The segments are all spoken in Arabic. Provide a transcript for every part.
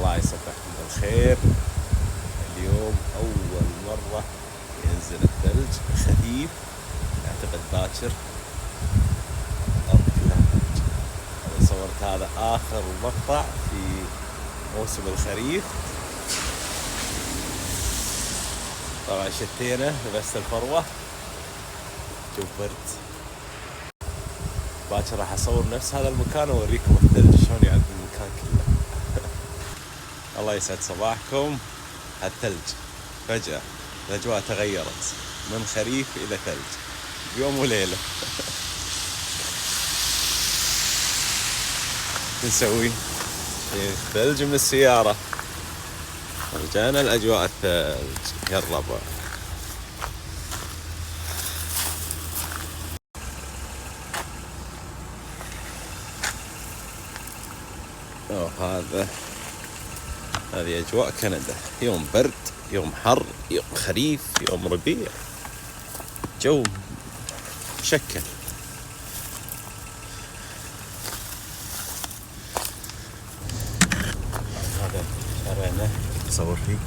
الله يصبحكم بالخير. اليوم أول مرة ينزل الثلج خفيف، أعتقد باكر الأرض كلها ثلج. أنا صورت هذا آخر مقطع في موسم الخريف. طبعا شتينا لبست الفروة، شوف برد. باكر راح أصور نفس هذا المكان وأوريكم الثلج شلون يعد المكان كله. الله يسعد صباحكم. الثلج فجأة الأجواء تغيرت من خريف إلى ثلج بيوم وليلة. نسوي الثلج من السيارة، رجعنا الأجواء الثلج. يلا بقى هذه أجواء كندا، يوم برد، يوم حر، يوم خريف، يوم ربيع، جو مشكل. هذا شارعنا أصور فيه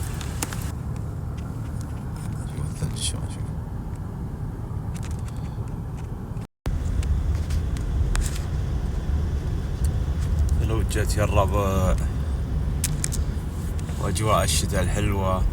أجواء الثلج شلون. شوف ثلوجة الربع وأجواء الشتاء الحلوة.